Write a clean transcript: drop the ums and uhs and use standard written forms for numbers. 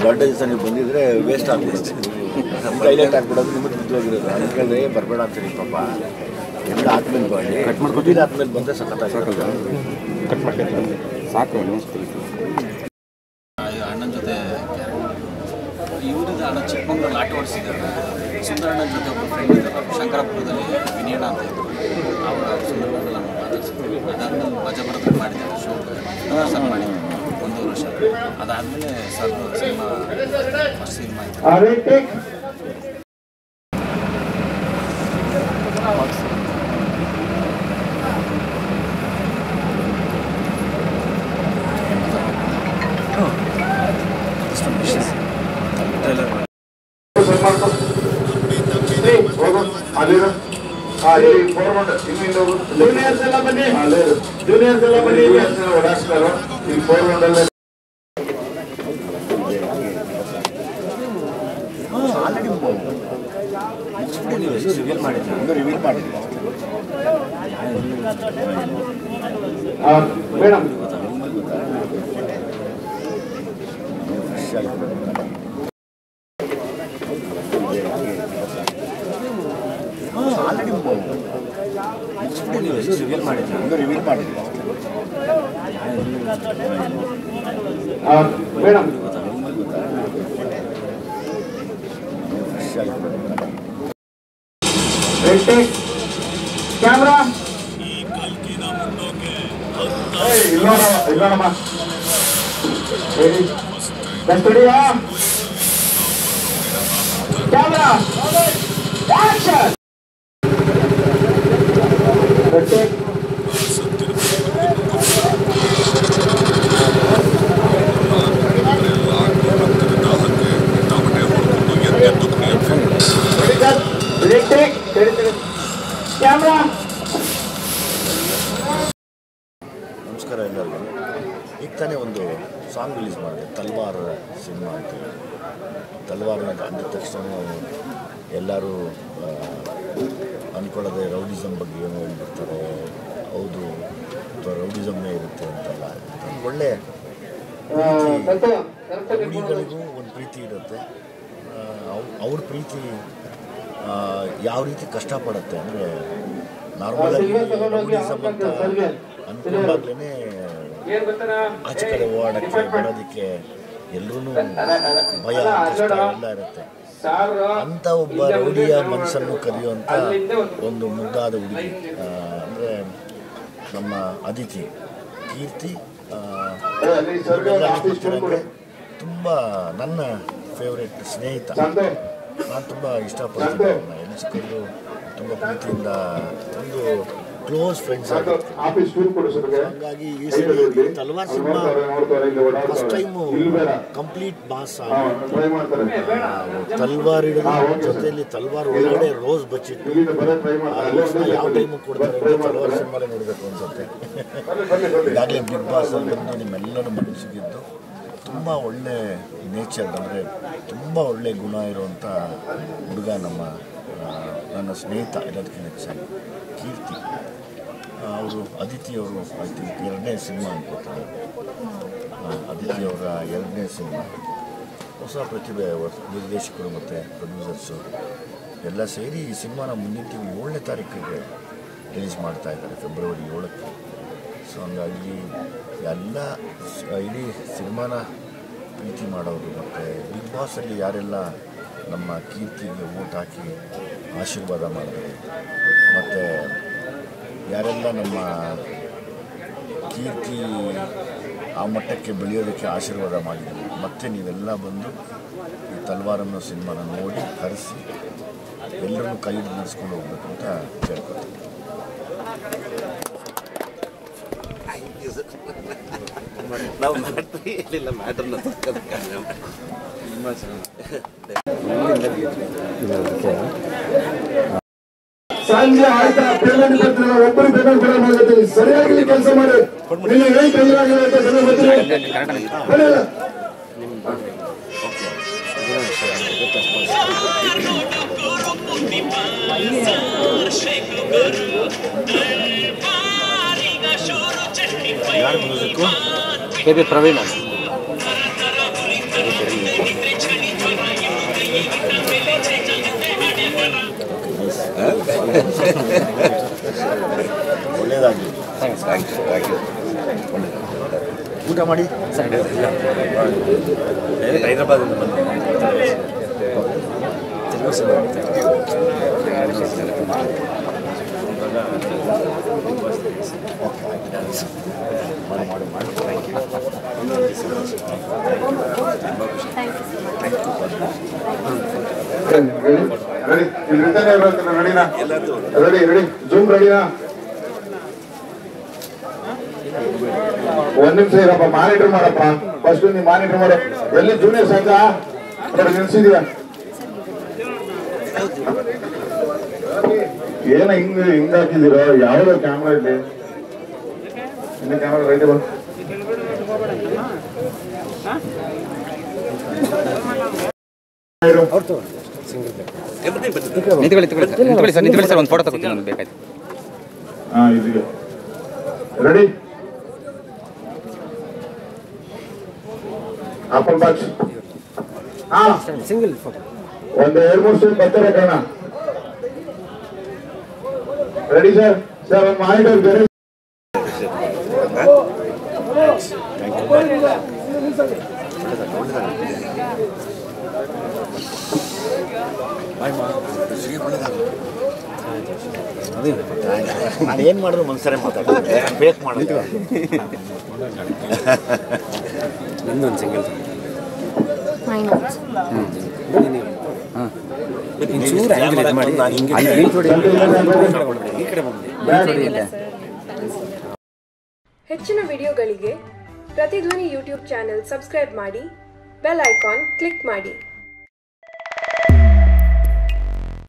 Birthday ದಿವಸ ನೀವು ಬಂದಿದ್ರೆ ವೇಸ್ಟ್ ಆಗ್ಬಿಡುತ್ತೆ, ಹೈಲೈಟ್ ಆಗ್ಬಿಡೋದು ನಿಮಗೆ ಬಿದ್ದೋಗಿರೋದು. ಅದಕ್ಕೆ ಬರಬೇಡ ಅಂತೀನಿ ಪಾಪ. ಎಲ್ಲ ಆದ್ಮೇಲೆ ಬನ್ನಿ, ಕಟ್ ಮಾಡ್ಕೊಟ್ಟಿದ್ದು ಆದ್ಮೇಲೆ ಬಂದರೆ ಸಖತ್ತಾಗಿ ಕಟ್ ಮಾಡ್ಕೊಂಡು ಸಾಕು. ಅಣ್ಣನ ಜೊತೆ ಇವ್ರದ್ದು ಅಣ್ಣ ಚಿಕ್ಕಮಂಗ್ಳೂರಲ್ಲಿ ಆಟ ಓಡಿಸಿದ್ದಾರೆ. ಸುಂದರಣ್ಣನ ಜೊತೆ ಒಬ್ಬರು ಫ್ರೆಂಡ್ ಇದ್ದಾರೆ ಶಂಕರಾಪುರದಲ್ಲಿ, ವಿನಯಣ್ಣ ಅಂತ ಇದ್ರು. ಅವರ ಸುಂದರಣ್ಣನ ನಾನು ಮಾತಾಡ್ಸಿದ್ವಿ. ಅದಾದ್ಮೇಲೆ ಮಜಾ ಬರೋದ್ರೆ ಮಾಡಿದ್ದಾರೆ ಶೋ ಸರ್ ಮಾಡಿದ್ದೆ 1 ವರ್ಷ. ಅದಾದಮೇಲೆ ಸರ್ ಸಿನಿಮಾ ಫಸ್ಟ್ ಸಿನಿಮಾ ಆಯಿತು. ಜೂನಿಯರ್ಸ್ ಎಲ್ಲ ಬನ್ನಿ, ಜೂನಿಯರ್ಸ್ ಎಲ್ಲ ಬನ್ನಿ, ಓಡಾಡ್ತಾರೆ ಈ 4 ರಿವೀಲ್ ಮಾಡಿದ್ವಿ ಮೇಡಮ್. ರಿವೀಲ್ ಮಾಡಿದ್ವಿ ಮೇಡಮ್. ಕ್ಯಾಮ್ರಾ ಇಲ್ಲೋಣಮ್ಮ, ಸ್ಟುಡಿಯೋ ಕ್ಯಾಮ್ರಾ ಆಕ್ಷನ್. ಕ್ಯಾಮ್ರಾ. ನಮಸ್ಕಾರ ಎಲ್ಲರಿಗೂ. ಈಗ ತಾನೇ ಒಂದು ಸಾಂಗ್ ರಿಲೀಸ್ ಮಾಡಿದೆ, ತಲ್ವಾರ್ ಸಿನಿಮಾ ಅಂತೇಳಿ. ತಲ್ವಾರ್ ಅಂದ ತಕ್ಷಣ ಎಲ್ಲರೂ ಅಂದ್ಕೊಳ್ಳೋದೆ ರೌಡಿಸಮ್ ಬಗ್ಗೆ ಏನೋ ಹೇಳ್ಬಿಡ್ತಾರೆ. ಹೌದು, ರೌಡಿಸಮ್ನೇ ಇರುತ್ತೆ ಅಂತೆಲ್ಲ. ಒಳ್ಳೆ ರೌಡಿಗಳಿಗೂ ಒಂದು ಪ್ರೀತಿ ಇರುತ್ತೆ. ಅವ್ರ ಪ್ರೀತಿ ಯಾವ ರೀತಿ ಕಷ್ಟಪಡುತ್ತೆ ಅಂದರೆ, ನಾರ್ಮಲಾಗಿ ರೌಡಿಸಮ್ ಅಂತ ಅಂದ್ಕೊಂಡಾಗ್ಲೇ ಆಚೆ ಕಡೆ ಓಡಾಡೋಕ್ಕೆ ಬರೋದಕ್ಕೆ ಎಲ್ಲರೂ ಭಯ ಕಷ್ಟ ಎಲ್ಲ ಇರುತ್ತೆ. ಅಂಥ ಒಬ್ಬ ರೌಡಿಯ ಮನಸ್ಸನ್ನು ಕರೆಯುವಂಥ ಒಂದು ಮುದ್ದಾದ ಹುಡುಗಿ ಅಂದರೆ ನಮ್ಮ ಅದಿತಿ ಕೀರ್ತಿ. ತುಂಬ ನನ್ನ ಫೇವ್ರೆಟ್ ಸ್ನೇಹಿತ. ನಾನು ತುಂಬ ಇಷ್ಟಪಡ್ತೀನಿ ಅವ್ರನ್ನ. ಎಲ್ಲಿ ಸಿಕ್ಕಿದ್ರು ತುಂಬ ಪ್ರೀತಿಯಿಂದ ಒಂದು ಕ್ಲೋಸ್ ಫ್ರೆಂಡ್ಸ್ ಆಗಿರ್ತೀವಿ. ಹಾಗಾಗಿ ಈ ಸರಿ Talwar cinema first time complete mass ತಲ್ವಾರ್ ಹಿಡಿದು ಜೊತೆಯಲ್ಲಿ ತಲ್ವಾರ್ ಒಳಗಡೆ ರೋಸ್ ಬಚ್ಚಿಟ್ಟು ಆ ರೋಸ್ನ ಯಾವ ಟೈಮು ಕೊಡ್ತಾರೆ ಅಂದರೆ ತಲ್ವಾರ್ ಸಿನಿಮಾಲೇ ನೋಡಬೇಕು ಅನ್ಸುತ್ತೆ. ಈಗಾಗಲೇ ಬಿಗ್ ಬಾಸಲ್ಲಿ ಬಂದು ನಿಮ್ಮೆಲ್ಲರೂ ಮನಸ್ಸಿಗಿದ್ದು ತುಂಬ ಒಳ್ಳೆ ನೇಚರ್ ಅಂದರೆ ತುಂಬ ಒಳ್ಳೆ ಗುಣ ಇರುವಂಥ ಹುಡುಗ ನನ್ನ ಸ್ನೇಹಿತ. ಎಲ್ಲದಕ್ಕಿಂತ ಹೆಚ್ಚಾಗಿ ಕೀರ್ತಿ ಅವರು, ಅದಿತಿಯವರು ಐ ಥಿಂಕ್ 2ನೇ ಸಿನಿಮಾ ಅನ್ಕೋತಾರೆ. ಅದಿತಿಯವರ 2ನೇ ಸಿನಿಮಾ. ಹೊಸ ಪ್ರತಿಭೆ ನಿರ್ದೇಶಕರು ಮತ್ತು ಪ್ರೊಡ್ಯೂಸರ್ಸು ಎಲ್ಲ ಸೇರಿ ಈ ಸಿನಿಮಾನ ಮುಂದಿನ ತಿಂಗಳು 7ನೇ ತಾರೀಕಿಗೆ ರಿಲೀಸ್ ಮಾಡ್ತಾಯಿದ್ದಾರೆ, ಫೆಬ್ರವರಿ 7ಕ್ಕೆ. ಸೊ ಹಂಗಾಗಿ ಎಲ್ಲ ಇಡೀ ಸಿನಿಮಾನ ಪ್ರೀತಿ ಮಾಡೋರು ಮತ್ತು ಬಿಗ್ ಬಾಸಲ್ಲಿ ಯಾರೆಲ್ಲ ನಮ್ಮ ಕೀರ್ತಿಗೆ ವೋಟ್ ಹಾಕಿ ಆಶೀರ್ವಾದ ಮಾಡಿದ್ರು, ಮತ್ತು ಯಾರೆಲ್ಲ ನಮ್ಮ ಕೀರ್ತಿ ಆ ಮಟ್ಟಕ್ಕೆ ಬೆಳೆಯೋದಕ್ಕೆ ಆಶೀರ್ವಾದ ಮಾಡಿದ್ರು, ಮತ್ತು ನೀವೆಲ್ಲ ಬಂದು ಈ ತಲ್ವಾರ್ ಅನ್ನೋ ಸಿನಿಮಾನ ನೋಡಿ ಹರಿಸಿ ಎಲ್ಲರನ್ನೂ ಕೈ ಹಿಡಿದು ನಡೆಸ್ಕೊಂಡು ಹೋಗ್ಬೇಕು ಅಂತ ಕೇಳ್ಕೊತೀನಿ. ನಾವು ಮಾಡ್ತೀವಿ ಇಲ್ಲ ಮ್ಯಾಟರ್ನ ತುಂಬ ಸಂಜೆ ಆಯ್ತಾ ಪೇಮೆಂಟ್ ಕೊಡ್ತೀರ, ಒಬ್ಬರು ಪೇಮೆಂಟ್ ಕೂಡ ಮಾಡ್ಕೊತೀನಿ. ಸರಿಯಾಗಿ ಕೆಲಸ ಮಾಡಿ. ಯಾರು ಮ್ಯೂಸಿಕ್ಕು? KP ಪ್ರವೀಣ್ ಒಳ್ಳೇದಾಗಲಿ. ಊಟ ಮಾಡಿ. ಹೈದರಾಬಾದಿಂದ ಬಂದು ರೆಡಿ ಜೂಮ್ ರೆಡಿನಾ? ಒಂದ್ ನಿಮಿಷ ಇರಪ್ಪ, ಮಾನಿಟರ್ ಮಾಡಪ್ಪ. ಫಸ್ಟ್ ನೀವು ಮಾನಿಟರ್ ಮಾಡ. ಎಲ್ಲಿ ಜೂನಿಯರ್ ಸಂಘ ನಿಲ್ಸಿದ್ಯಾ? ಏನ ಹಿಂಗ್ ಹಾಕಿದಿರೋ? ಯಾವ್ದೋ ಕ್ಯಾಮ್ರಾ ಇದೆ? ಇನ್ನು ಕ್ಯಾಮ್ರಾ ರೈಟ್ ಬಾ. ನಿಂತ್ಕೊಳ್ಳಿ ಸರ್, ಒಂದು ಫೋಟೋ ತಗೋತೀನಿ ನಾನು ಬೇಕಾಯ್ತು. ಇದೀಗ ready. Apple box single photo ಒಂದು 2-3 ಸ್ಟೆಪ್ ಬರ್ತಾರೆ ಕಣ. Ready sir? ಸರ್ ಒಂದು ಮಾನಿಟರ್ ಬೇರೆ. ನಾನು ಏನು ಮಾಡಿದ್ರು ಮನ್ಸರೇ ಮಾತಾಡ್ತೀನಿ, ಬೇಕು ಮಾಡೋದು. ಇನ್ನೊಂದು ಸಿಂಗಲ್ ಹೆಚ್ಚಿನ ವಿಡಿಯೋಗಳಿಗೆ ಪ್ರತಿಧ್ವನಿ ಯೂಟ್ಯೂಬ್ ಚಾನೆಲ್ ಸಬ್ಸ್ಕ್ರೈಬ್ ಮಾಡಿ, ಬೆಲ್ ಐಕಾನ್ ಕ್ಲಿಕ್ ಮಾಡಿ.